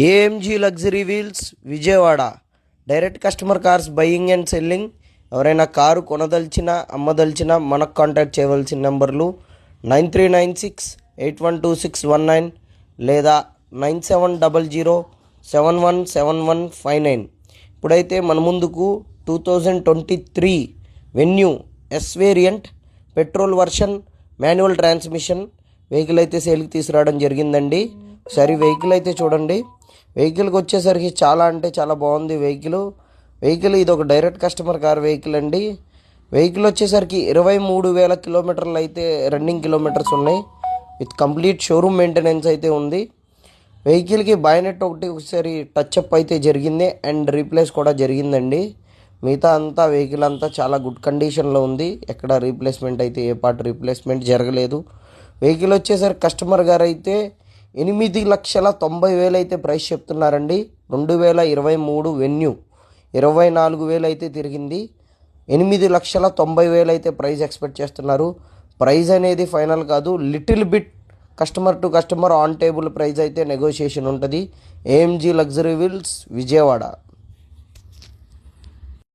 AMG luxury wheels Vijayawada. Direct customer cars buying and selling. ఎవరైనా car కొనదలిచినా అమ్మదలిచినా మనకు contact చేయవలసిన నెంబర్లు 9396812619 లేదా 9700717159. ఇప్పుడైతే మన ముందుకు 2023 venue yes variant petrol version manual transmission vehicle అయితే సేల్కి తీసుకురావడం జరిగిందండి. ఒకసారి వెహికల్ అయితే చూడండి. వెహికల్కి వచ్చేసరికి చాలా అంటే చాలా బాగుంది. వెహికల్ ఇది ఒక డైరెక్ట్ కస్టమర్ కార్ వెహికల్ అండి. వెహికల్ వచ్చేసరికి 23,000 కిలోమీటర్లు అయితే రన్నింగ్ కిలోమీటర్స్ ఉన్నాయి. విత్ కంప్లీట్ షోరూమ్ మెయింటెనెన్స్ అయితే ఉంది. వెహికల్కి బాయ్నెట్ ఒకసారి టచ్అప్ అయితే జరిగింది అండ్ రీప్లేస్ కూడా జరిగిందండి. మిగతా అంతా వెహికల్ అంతా చాలా గుడ్ కండిషన్లో ఉంది. ఎక్కడ రీప్లేస్మెంట్ అయితే ఏ పార్ట్ రీప్లేస్మెంట్ జరగలేదు. వెహికల్ వచ్చేసరికి కస్టమర్ గారు అయితే 8,90,000 అయితే ప్రైస్ చెప్తున్నారండి. 2023 వెన్యూ 24,000 అయితే తిరిగింది. 8,90,000 అయితే ప్రైస్ ఎక్స్పెక్ట్ చేస్తున్నారు. ప్రైస్ అనేది ఫైనల్ కాదు, little bit customer to customer on table price అయితే నెగోషియేషన్ ఉంటుంది. AMG luxury wheels Vijayawada.